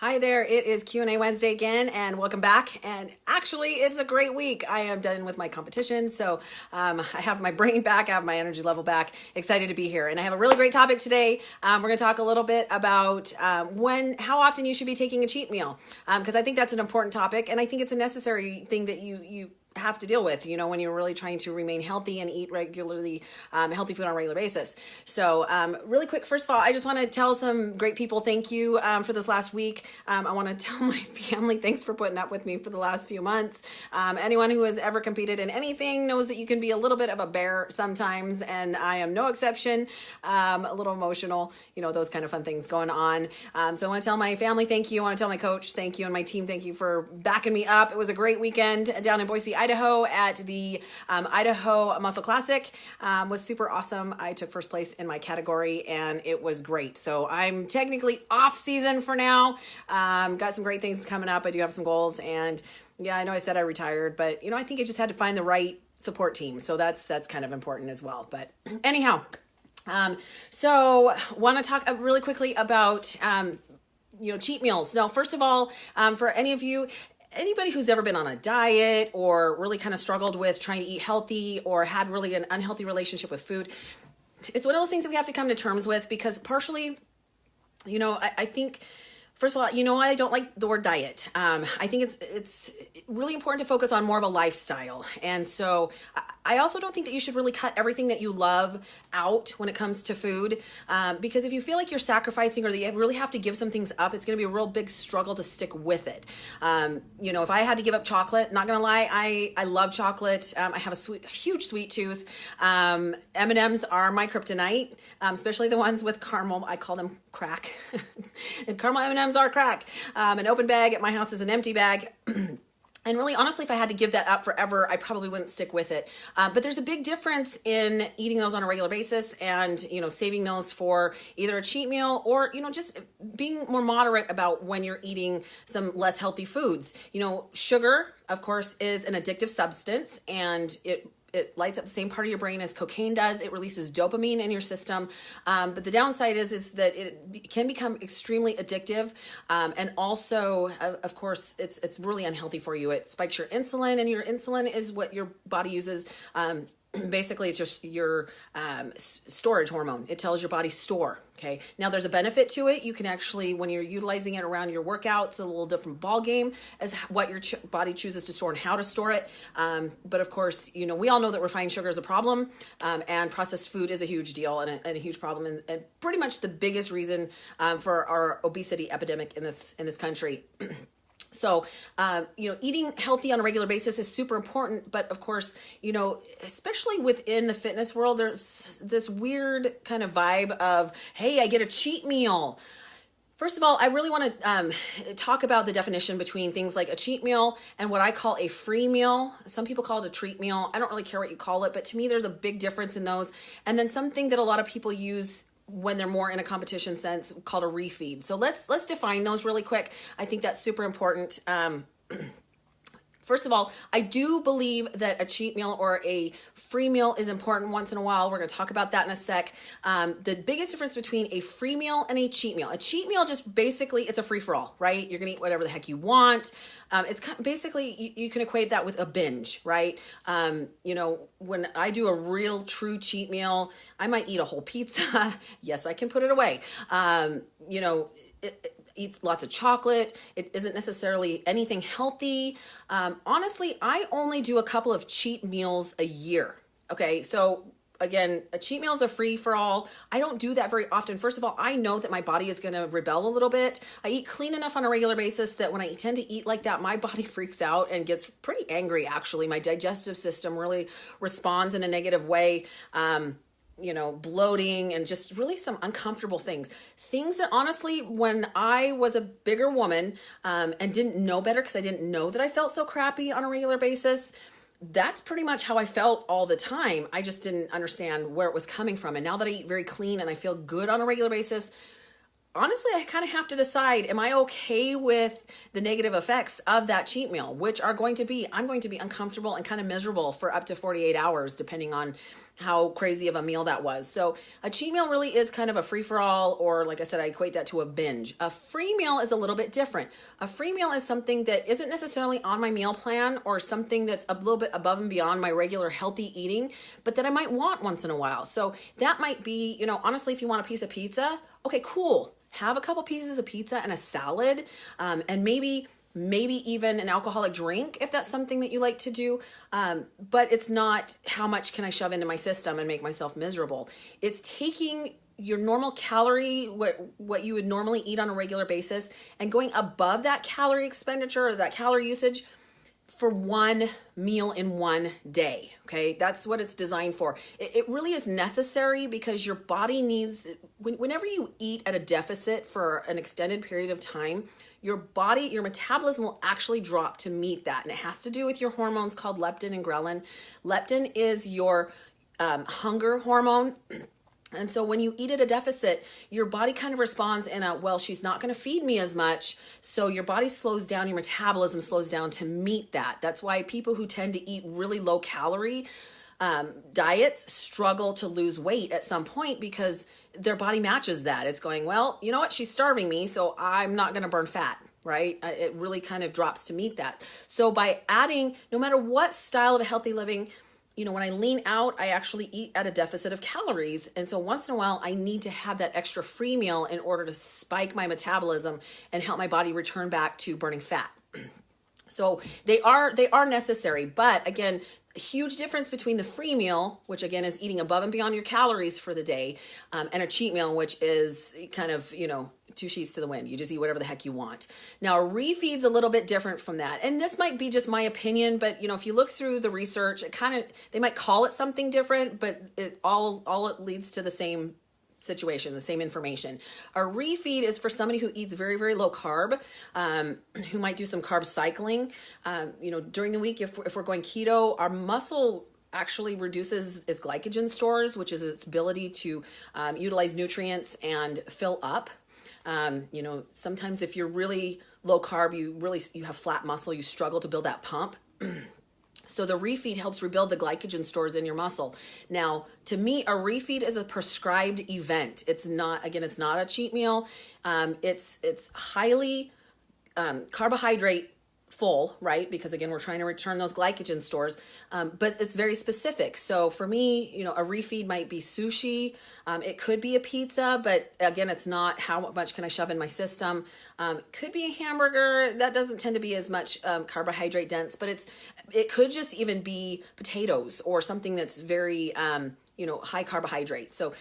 Hi there, it is Q&A Wednesday again, and welcome back. And actually, it's a great week. I am done with my competition, so I have my brain back, I have my energy level back. Excited to be here, and I have a really great topic today. We're going to talk a little bit about how often you should be taking a cheat meal, because I think that's an important topic, and I think it's a necessary thing that you have to deal with, when you're really trying to remain healthy and eat regularly, healthy food on a regular basis. So really quick, first of all, I just want to tell some great people thank you for this last week. I want to tell my family thanks for putting up with me for the last few months. Anyone who has ever competed in anything knows that you can be a little bit of a bear sometimes, and I am no exception. A little emotional, those kind of fun things going on. So I want to tell my family thank you. I want to tell my coach thank you, and my team thank you for backing me up. It was a great weekend down in Boise, Idaho at the Idaho Muscle Classic. Was super awesome. I took first place in my category and it was great. So I'm technically off season for now. Got some great things coming up. I do have some goals, and yeah, I know I said I retired, but I think I just had to find the right support team. So that's kind of important as well. But anyhow, so want to talk really quickly about cheat meals. Now, first of all, for anybody who's ever been on a diet or really kind of struggled with trying to eat healthy or had really an unhealthy relationship with food, it's one of those things that we have to come to terms with, because partially, I think, first of all, I don't like the word diet. I think it's really important to focus on more of a lifestyle. And so I also don't think that you should really cut everything that you love out when it comes to food, because if you feel like you're sacrificing or that you really have to give some things up, it's going to be a real big struggle to stick with it. If I had to give up chocolate, not going to lie, I love chocolate. I have a huge sweet tooth. M&Ms are my kryptonite, especially the ones with caramel. I call them crack. And caramel M&Ms are crack. An open bag at my house is an empty bag. And really, honestly, if I had to give that up forever, I probably wouldn't stick with it. But there's a big difference in eating those on a regular basis and, saving those for either a cheat meal or, just being more moderate about when you're eating some less healthy foods. Sugar, of course, is an addictive substance, and it lights up the same part of your brain as cocaine does. It releases dopamine in your system. But the downside is that it can become extremely addictive. And also, of course, it's really unhealthy for you. It spikes your insulin, and your insulin is what your body uses. Basically, it's just your storage hormone. It tells your body store. Okay. Now, there's a benefit to it. You can actually, when you're utilizing it around your workouts, a little different ball game as what your body chooses to store and how to store it. But of course, we all know that refined sugar is a problem, and processed food is a huge deal and a huge problem, and pretty much the biggest reason for our obesity epidemic in this country. So, eating healthy on a regular basis is super important. But of course, especially within the fitness world, there's this weird kind of vibe of, hey, I get a cheat meal. First of all, I really want to talk about the definition between things like a cheat meal and what I call a free meal. Some people call it a treat meal. I don't really care what you call it, but to me, there's a big difference in those. And then something that a lot of people use when they're more in a competition sense, called a refeed. So let's define those really quick. I think that's super important. First of all, I do believe that a cheat meal or a free meal is important once in a while. We're going to talk about that in a sec. The biggest difference between a free meal and a cheat meal just basically, it's a free-for-all, right? You're going to eat whatever the heck you want. It's basically, you can equate that with a binge, right? When I do a real true cheat meal, I might eat a whole pizza. Yes, I can put it away. It eats lots of chocolate. It isn't necessarily anything healthy. Honestly, I only do a couple of cheat meals a year. Okay, so again, a cheat meal is a free for all. I don't do that very often. First of all, I know that my body is going to rebel a little bit. I eat clean enough on a regular basis that when I tend to eat like that, my body freaks out and gets pretty angry, actually. My digestive system really responds in a negative way. Bloating and just really some uncomfortable things that honestly, when I was a bigger woman, and didn't know better, because I didn't know that I felt so crappy on a regular basis, that's pretty much how I felt all the time. I just didn't understand where it was coming from. And now that I eat very clean and I feel good on a regular basis, honestly, I kind of have to decide, am I okay with the negative effects of that cheat meal, which are going to be, I'm going to be uncomfortable and kind of miserable for up to 48 hours, depending on how crazy of a meal that was. So a cheat meal really is kind of a free-for-all, or like I said, I equate that to a binge. A free meal is a little bit different. A free meal is something that isn't necessarily on my meal plan, or something that's a little bit above and beyond my regular healthy eating, but that I might want once in a while. So that might be, you know, honestly, if you want a piece of pizza, okay, cool. Have a couple pieces of pizza and a salad, and maybe even an alcoholic drink if that's something that you like to do. But it's not how much can I shove into my system and make myself miserable. It's taking your normal calorie, what you would normally eat on a regular basis, and going above that calorie expenditure or that calorie usage for one meal in one day. Okay, that's what it's designed for. It really is necessary, because your body needs, whenever you eat at a deficit for an extended period of time, your body, your metabolism will actually drop to meet that. And it has to do with your hormones called leptin and ghrelin. Leptin is your hunger hormone. And so when you eat at a deficit, your body kind of responds in a, well, she's not going to feed me as much. So your body slows down, your metabolism slows down to meet that. That's why people who tend to eat really low calorie diets struggle to lose weight at some point, because their body matches that. It's going, well, you know what? She's starving me, so I'm not going to burn fat, right? It really kind of drops to meet that. So by adding, no matter what style of a healthy living, you know, when I lean out, I actually eat at a deficit of calories. And so once in a while, I need to have that extra free meal in order to spike my metabolism and help my body return back to burning fat. So they are necessary. But again, a huge difference between the free meal, which again is eating above and beyond your calories for the day, and a cheat meal, which is kind of, you know, two sheets to the wind. You just eat whatever the heck you want. Now, a refeed's a little bit different from that. And this might be just my opinion, but you know, if you look through the research, it kind of, they might call it something different, but it all leads to the same situation, the same information. A refeed is for somebody who eats very, very low carb, who might do some carb cycling. You know, during the week, if we're going keto, our muscle actually reduces its glycogen stores, which is its ability to utilize nutrients and fill up. You know, sometimes if you're really low carb, you have flat muscle, you struggle to build that pump. So the refeed helps rebuild the glycogen stores in your muscle. Now, to me, a refeed is a prescribed event. It's not, again, it's not a cheat meal. It's highly carbohydrate full, right? Because again, we're trying to return those glycogen stores, but it's very specific. So for me, you know, a refeed might be sushi. It could be a pizza, but again, it's not how much can I shove in my system. It could be a hamburger. That doesn't tend to be as much carbohydrate dense, but it could just even be potatoes or something that's very, you know, high carbohydrate. So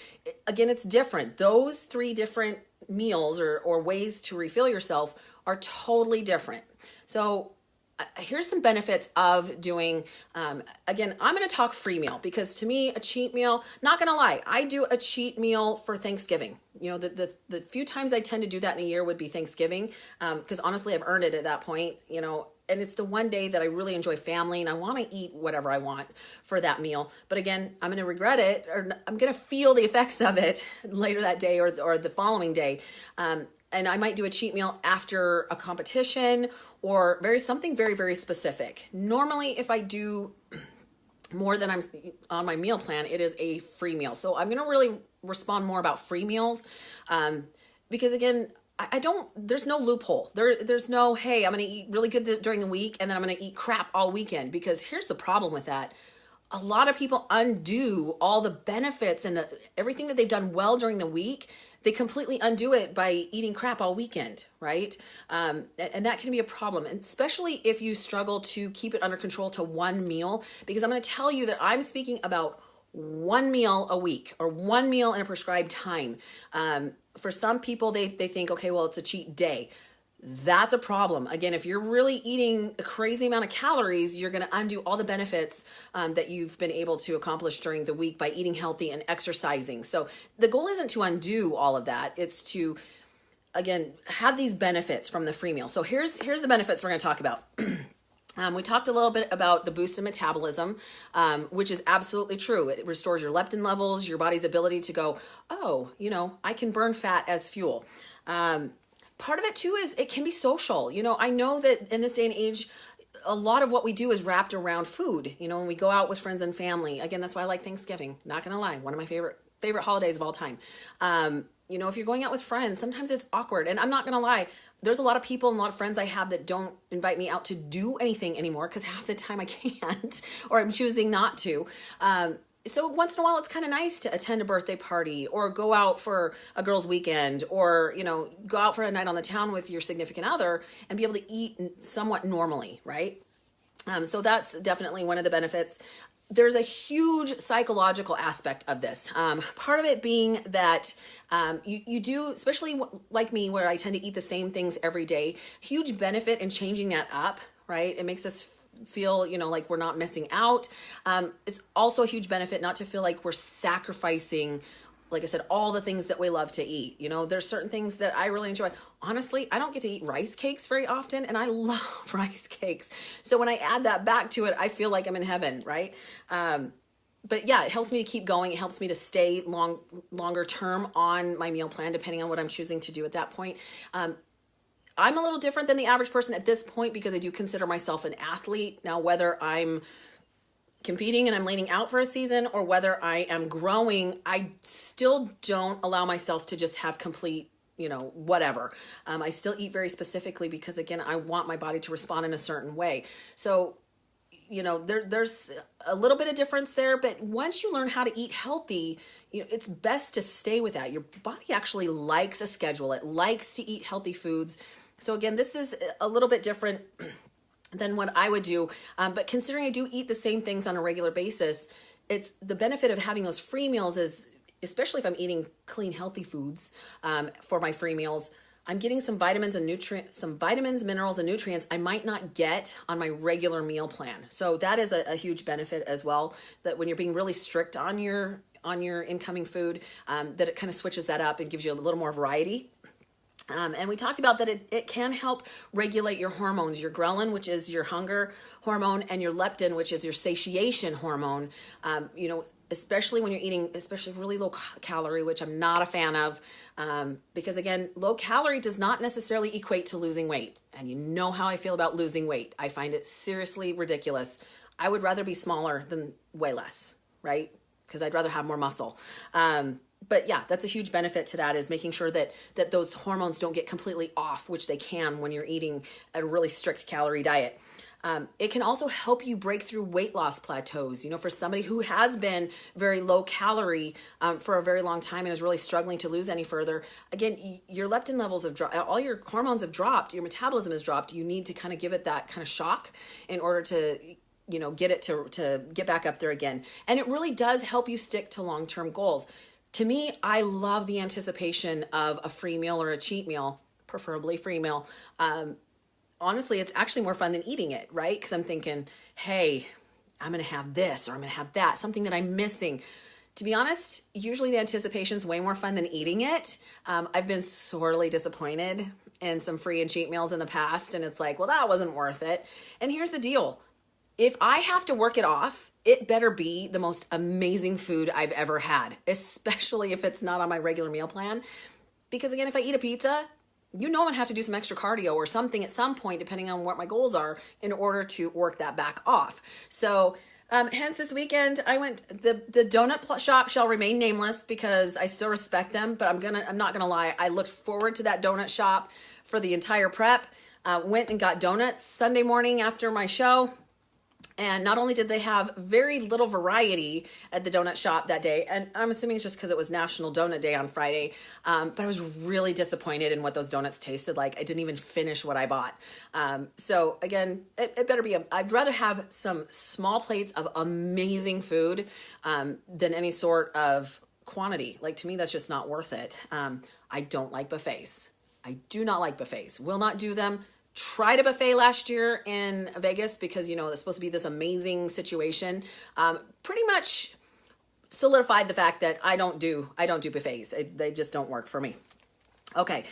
again, it's different. Those three different meals or ways to refill yourself are totally different. So here's some benefits of doing, again, I'm going to talk free meal, because to me, a cheat meal, not going to lie, I do a cheat meal for Thanksgiving. You know, the few times I tend to do that in a year would be Thanksgiving, because honestly, I've earned it at that point, you know, and it's the one day that I really enjoy family and I want to eat whatever I want for that meal. But again, I'm going to regret it, or I'm going to feel the effects of it later that day or the following day. And I might do a cheat meal after a competition or something very, very specific. Normally, if I do more than I'm on my meal plan, it is a free meal. So I'm going to really respond more about free meals, because again, there's no loophole. There's no, hey, I'm going to eat really good during the week and then I'm going to eat crap all weekend. Because here's the problem with that. A lot of people undo all the benefits and everything that they've done well during the week. They completely undo it by eating crap all weekend, right? And that can be a problem, and especially if you struggle to keep it under control to one meal, because I'm going to tell you that I'm speaking about one meal a week or one meal in a prescribed time. For some people, they think, okay, well, it's a cheat day. That's a problem. Again, if you're really eating a crazy amount of calories, you're going to undo all the benefits that you've been able to accomplish during the week by eating healthy and exercising. So the goal isn't to undo all of that. It's to, again, have these benefits from the free meal. So here's the benefits we're going to talk about. We talked a little bit about the boost in metabolism, which is absolutely true. It restores your leptin levels, your body's ability to go, oh, you know, I can burn fat as fuel. Part of it too is it can be social. I know that in this day and age, a lot of what we do is wrapped around food. When we go out with friends and family, again, that's why I like Thanksgiving. Not gonna lie, one of my favorite holidays of all time. If you're going out with friends, sometimes it's awkward. And I'm not gonna lie, there's a lot of people and a lot of friends I have that don't invite me out to do anything anymore because half the time I can't, or I'm choosing not to. So once in a while, it's kind of nice to attend a birthday party or go out for a girls' weekend, or, go out for a night on the town with your significant other and be able to eat somewhat normally, right? So that's definitely one of the benefits. There's a huge psychological aspect of this. Part of it being that you do, especially like me, where I tend to eat the same things every day, huge benefit in changing that up, right? It makes us feel, like we're not missing out. It's also a huge benefit not to feel like we're sacrificing, like I said, all the things that we love to eat. There's certain things that I really enjoy. Honestly, I don't get to eat rice cakes very often, and I love rice cakes. So when I add that back to it, I feel like I'm in heaven, right? But yeah, it helps me to keep going. It helps me to stay longer term on my meal plan, depending on what I'm choosing to do at that point. I'm a little different than the average person at this point because I do consider myself an athlete. Now, whether I'm competing and I'm leaning out for a season or whether I am growing, I still don't allow myself to just have complete, whatever. I still eat very specifically because, again, I want my body to respond in a certain way. So, there's a little bit of difference there, but once you learn how to eat healthy, it's best to stay with that. Your body actually likes a schedule. It likes to eat healthy foods. So again, this is a little bit different than what I would do. But considering I do eat the same things on a regular basis, it's the benefit of having those free meals is, especially if I'm eating clean, healthy foods for my free meals, I'm getting some vitamins, minerals, and nutrients I might not get on my regular meal plan. So that is a huge benefit as well, that when you're being really strict on your incoming food, that it kind of switches that up and gives you a little more variety. And we talked about that it can help regulate your hormones, your ghrelin, which is your hunger hormone, and your leptin, which is your satiation hormone, especially when you're eating, especially really low calorie, which I'm not a fan of, because again, low calorie does not necessarily equate to losing weight. And you know how I feel about losing weight. I find it seriously ridiculous. I would rather be smaller than way less, right? Because I'd rather have more muscle. But yeah, that's a huge benefit to that, is making sure that those hormones don't get completely off, which they can when you're eating a really strict calorie diet. It can also help you break through weight loss plateaus. For somebody who has been very low calorie for a very long time and is really struggling to lose any further, again, your leptin levels have dropped, all your hormones have dropped, your metabolism has dropped. You need to kind of give it that kind of shock in order to get it to get back up there again. And it really does help you stick to long-term goals. To me, I love the anticipation of a free meal or a cheat meal, preferably free meal. Honestly, it's actually more fun than eating it, right? Because I'm thinking, hey, I'm going to have this or I'm going to have that, something that I'm missing. To be honest, usually the anticipation is way more fun than eating it. I've been sorely disappointed in some free and cheat meals in the past, and it's like, well, that wasn't worth it. And here's the deal. If I have to work it off, it better be the most amazing food I've ever had, especially if it's not on my regular meal plan. Because again, if I eat a pizza, I'm gonna have to do some extra cardio or something at some point, depending on what my goals are, in order to work that back off. So hence this weekend, I went, the donut shop shall remain nameless because I still respect them, but I'm not gonna lie, I looked forward to that donut shop for the entire prep. Went and got donuts Sunday morning after my show. And not only did they have very little variety at the donut shop that day, and I'm assuming it's just because it was National Donut Day on Friday, but I was really disappointed in what those donuts tasted like. I didn't even finish what I bought. So again, it better be, I'd rather have some small plates of amazing food than any sort of quantity. Like, to me, that's just not worth it. I don't like buffets. I do not like buffets. Will not do them. Tried a buffet last year in Vegas because, it's supposed to be this amazing situation. Pretty much solidified the fact that I don't do buffets. They just don't work for me. Okay.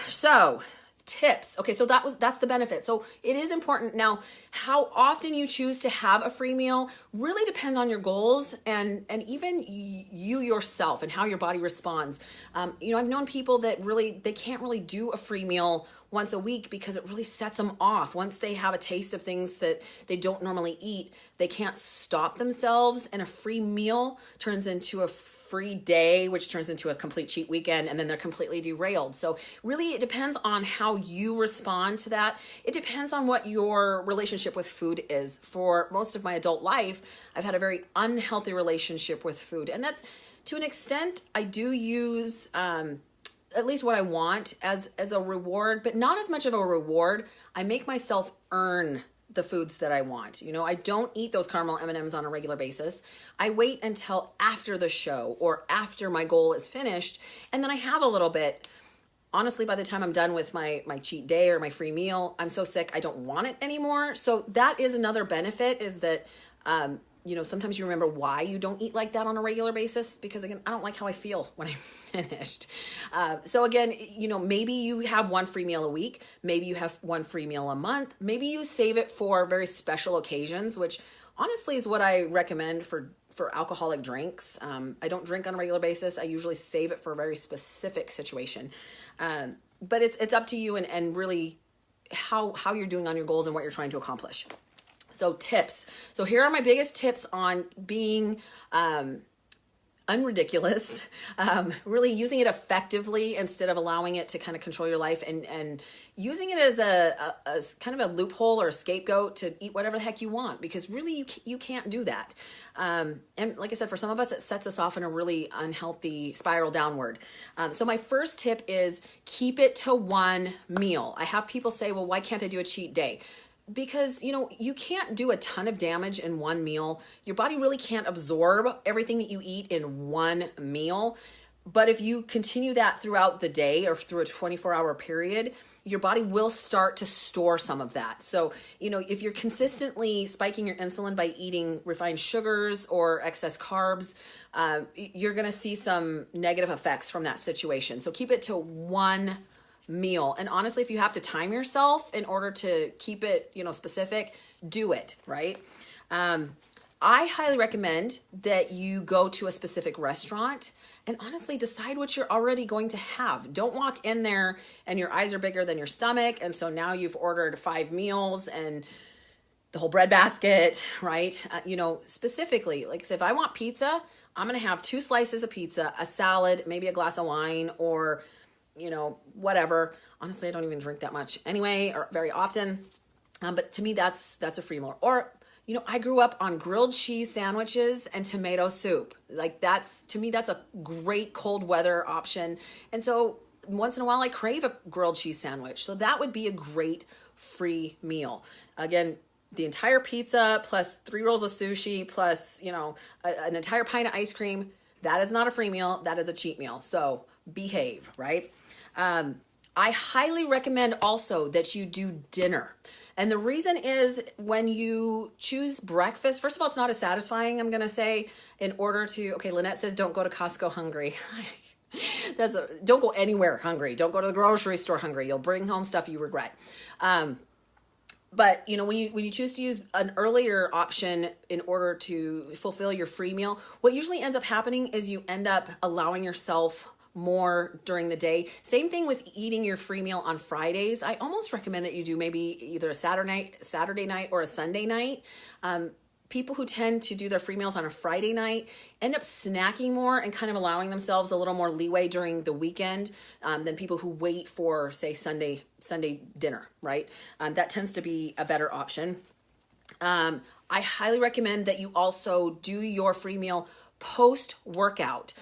So tips. Okay, so that's the benefit. So it is important. Now, how often you choose to have a free meal really depends on your goals and even you yourself and how your body responds. I've known people that they can't really do a free meal once a week because it really sets them off. Once they have a taste of things that they don't normally eat, they can't stop themselves, and a free meal turns into a free day, which turns into a complete cheat weekend, and then they're completely derailed. So really it depends on how you respond to that. It depends on what your relationship with food is. For most of my adult life, I've had a very unhealthy relationship with food. And that's, to an extent, I do use at least what I want as a reward, but not as much of a reward. I make myself earn the foods that I want. I don't eat those caramel M&Ms on a regular basis. I wait until after the show or after my goal is finished, and then I have a little bit. Honestly, by the time I'm done with my cheat day or my free meal, I'm so sick I don't want it anymore. So that is another benefit, is that sometimes you remember why you don't eat like that on a regular basis, because again, I don't like how I feel when I'm finished. So again, maybe you have one free meal a week, maybe you have one free meal a month, maybe you save it for very special occasions, which honestly is what I recommend for alcoholic drinks. I don't drink on a regular basis. I usually save it for a very specific situation. But it's up to you and really how you're doing on your goals and what you're trying to accomplish. So tips. So here are my biggest tips on being unridiculous, really using it effectively instead of allowing it to kind of control your life, and using it as a kind of a loophole or a scapegoat to eat whatever the heck you want, because really you can't do that. And like I said, for some of us, it sets us off in a really unhealthy spiral downward. So my first tip is keep it to one meal. I have people say, well, why can't I do a cheat day? Because, you can't do a ton of damage in one meal. Your body really can't absorb everything that you eat in one meal. But if you continue that throughout the day or through a 24-hour period, your body will start to store some of that. So, if you're consistently spiking your insulin by eating refined sugars or excess carbs, you're going to see some negative effects from that situation. So keep it to one meal. And honestly, if you have to time yourself in order to keep it, specific, do it, right? I highly recommend that you go to a specific restaurant and honestly decide what you're already going to have. Don't walk in there and your eyes are bigger than your stomach, and so now you've ordered 5 meals and the whole bread basket, right? Specifically, like, so if I want pizza, I'm going to have 2 slices of pizza, a salad, maybe a glass of wine, or whatever. Honestly, I don't even drink that much anyway, or very often. But to me, that's a free meal. Or, I grew up on grilled cheese sandwiches and tomato soup. Like, to me, that's a great cold weather option. And so once in a while I crave a grilled cheese sandwich. So that would be a great free meal. Again, the entire pizza plus 3 rolls of sushi plus, an entire pint of ice cream. That is not a free meal. That is a cheat meal. So behave, right? I highly recommend also that you do dinner. And the reason is, when you choose breakfast, first of all, it's not as satisfying, I'm going to say, in order to, okay, Lynette says don't go to Costco hungry. Don't go anywhere hungry. Don't go to the grocery store hungry. You'll bring home stuff you regret. But when you choose to use an earlier option in order to fulfill your free meal, what usually ends up happening is you end up allowing yourself more during the day. Same thing with eating your free meal on Fridays. I almost recommend that you do maybe either a Saturday night or a Sunday night. People who tend to do their free meals on a Friday night end up snacking more and kind of allowing themselves a little more leeway during the weekend than people who wait for, say, Sunday dinner, right? That tends to be a better option. I highly recommend that you also do your free meal post-workout.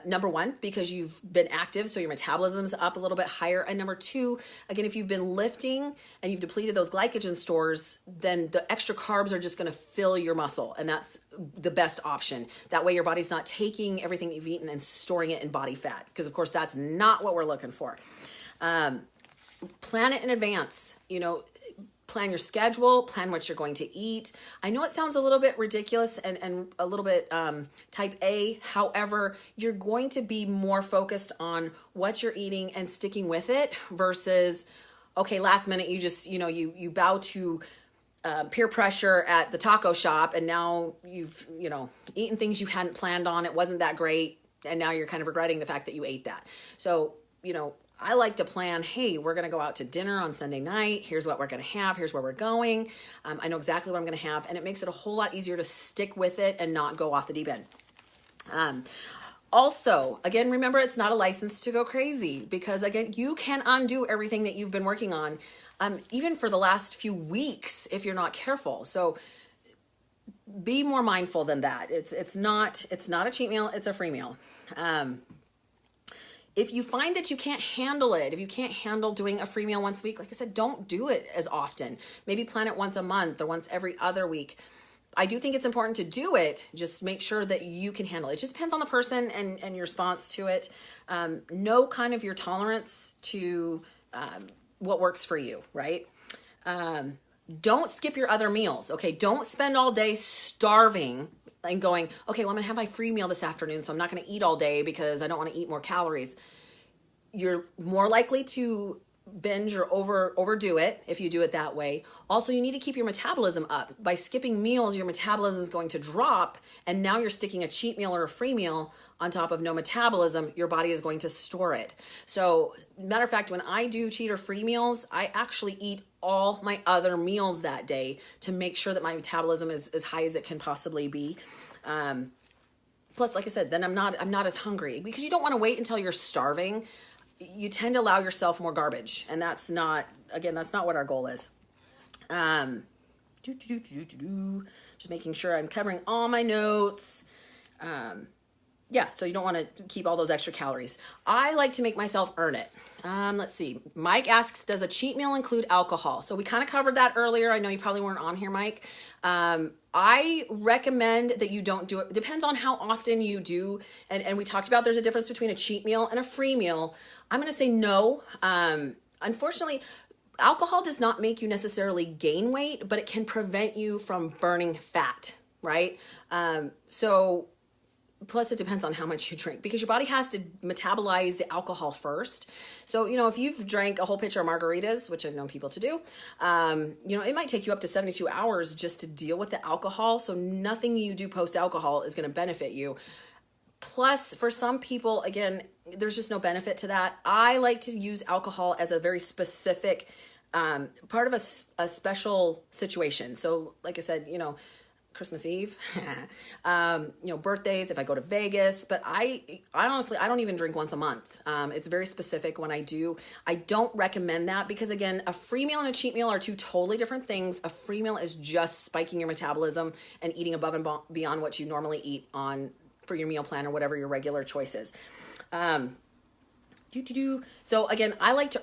Number 1, because you've been active, so your metabolism's up a little bit higher. And number 2, again, if you've been lifting and you've depleted those glycogen stores, then the extra carbs are just going to fill your muscle. And that's the best option. That way your body's not taking everything you've eaten and storing it in body fat, because of course that's not what we're looking for. Plan it in advance. Plan your schedule, plan what you're going to eat. I know it sounds a little bit ridiculous and a little bit type A. However, you're going to be more focused on what you're eating and sticking with it versus okay, last minute, you just, you bow to peer pressure at the taco shop, and now you've, eaten things you hadn't planned on. It wasn't that great. And now you're kind of regretting the fact that you ate that. So, I like to plan, hey, we're going to go out to dinner on Sunday night. Here's what we're going to have. Here's where we're going. I know exactly what I'm going to have. And it makes it a whole lot easier to stick with it and not go off the deep end. Also, again, remember, it's not a license to go crazy, because again, you can undo everything that you've been working on, even for the last few weeks, if you're not careful. So be more mindful than that. It's not a cheat meal. It's a free meal. If you find that you can't handle it, if you can't handle doing a free meal once a week, like I said, don't do it as often. Maybe plan it once a month or once every other week. I do think it's important to do it. Just make sure that you can handle it. It just depends on the person and your response to it. Know kind of your tolerance to what works for you, right? Don't skip your other meals, okay? Don't spend all day starving and going, okay, well, I'm gonna have my free meal this afternoon, so I'm not gonna eat all day because I don't wanna eat more calories. You're more likely to binge or overdo it if you do it that way. Also, you need to keep your metabolism up. By skipping meals, your metabolism is going to drop, and now you're sticking a cheat meal or a free meal on top of no metabolism. Your body is going to store it. So, matter of fact, when I do cheat or free meals, I actually eat all my other meals that day to make sure that my metabolism is as high as it can possibly be. Plus, like I said, then I'm not as hungry, because you don't want to wait until you're starving. You tend to allow yourself more garbage, and that's not what our goal is. Just making sure I'm covering all my notes. So you don't want to keep all those extra calories. I like to make myself earn it. Let's see. Mike asks, does a cheat meal include alcohol? So we kind of covered that earlier. I know you probably weren't on here, Mike. I recommend that you don't do it. Depends on how often you do. And we talked about there's a difference between a cheat meal and a free meal. I'm going to say no. Unfortunately, alcohol does not make you necessarily gain weight, but it can prevent you from burning fat, right? Plus, it depends on how much you drink, because your body has to metabolize the alcohol first. So, if you've drank a whole pitcher of margaritas, which I've known people to do, it might take you up to 72 hours just to deal with the alcohol. So nothing you do post-alcohol is going to benefit you. Plus, for some people, again, there's just no benefit to that. I like to use alcohol as a very specific part of a special situation. So, like I said, Christmas Eve, birthdays, if I go to Vegas, but I honestly, I don't even drink once a month. It's very specific when I do. I don't recommend that, because again, a free meal and a cheat meal are two totally different things. A free meal is just spiking your metabolism and eating above and beyond what you normally eat for your meal plan or whatever your regular choice is. So again, I like to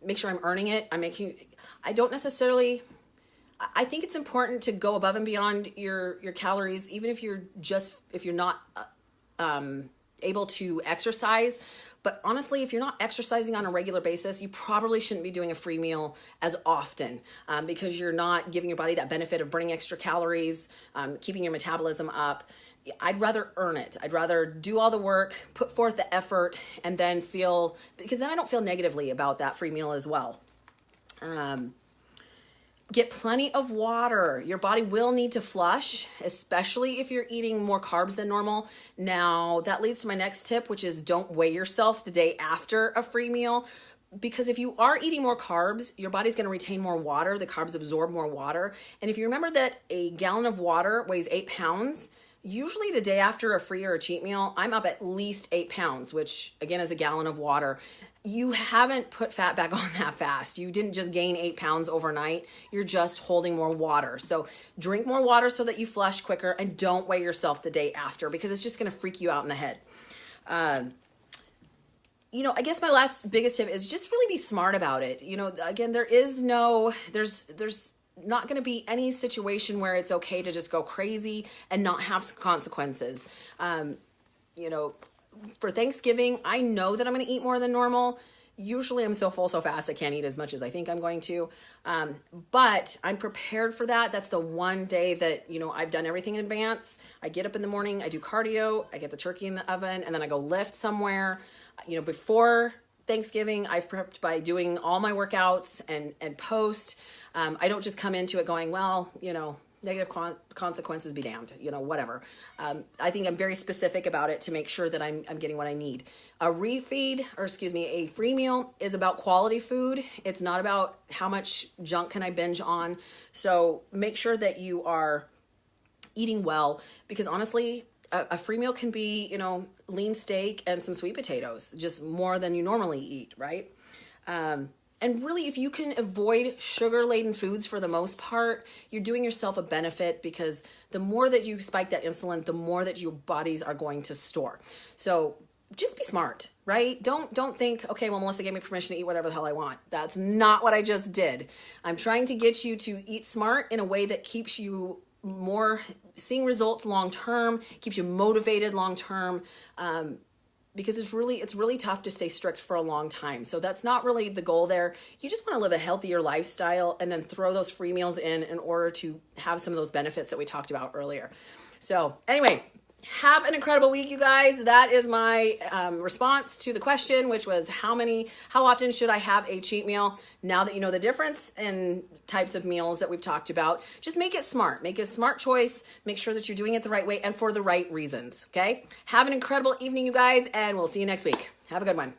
make sure I'm earning it. I think it's important to go above and beyond your calories, even if you're not able to exercise. But honestly, if you're not exercising on a regular basis, you probably shouldn't be doing a free meal as often, because you're not giving your body that benefit of burning extra calories, keeping your metabolism up. I'd rather earn it. I'd rather do all the work, put forth the effort, and then because then I don't feel negatively about that free meal as well. Get plenty of water. Your body will need to flush, especially if you're eating more carbs than normal. Now, that leads to my next tip, which is don't weigh yourself the day after a free meal. Because if you are eating more carbs, your body's going to retain more water. The carbs absorb more water. And if you remember that a gallon of water weighs 8 pounds, usually the day after a free or a cheat meal, I'm up at least 8 pounds, which again is a gallon of water. You haven't put fat back on that fast. You didn't just gain 8 pounds overnight. You're just holding more water. So drink more water so that you flush quicker, and don't weigh yourself the day after, because it's just going to freak you out in the head. I guess my last biggest tip is just really be smart about it. Again, there's not going to be any situation where it's okay to just go crazy and not have consequences. For Thanksgiving, I know that I'm going to eat more than normal. Usually I'm so full so fast I can't eat as much as I think I'm going to. But I'm prepared for that. That's the one day that, I've done everything in advance. I get up in the morning, I do cardio, I get the turkey in the oven, and then I go lift somewhere. Before Thanksgiving, I've prepped by doing all my workouts and post. I don't just come into it going, well, negative consequences be damned, whatever. I think I'm very specific about it to make sure that I'm getting what I need. A a free meal is about quality food. It's not about how much junk can I binge on. So make sure that you are eating well, because honestly, a free meal can be, lean steak and some sweet potatoes, just more than you normally eat, right? And really, if you can avoid sugar-laden foods for the most part, you're doing yourself a benefit, because the more that you spike that insulin, the more that your bodies are going to store. So just be smart, right? Don't think, okay, well, Melissa gave me permission to eat whatever the hell I want. That's not what I just did. I'm trying to get you to eat smart in a way that keeps you more seeing results long-term, keeps you motivated long-term, because it's really tough to stay strict for a long time. So that's not really the goal there. You just want to live a healthier lifestyle and then throw those free meals in order to have some of those benefits that we talked about earlier. So anyway, have an incredible week, you guys. That is my response to the question, which was how often should I have a cheat meal? Now that you know the difference in types of meals that we've talked about, just make it smart. Make a smart choice. Make sure that you're doing it the right way and for the right reasons, okay? Have an incredible evening, you guys, and we'll see you next week. Have a good one.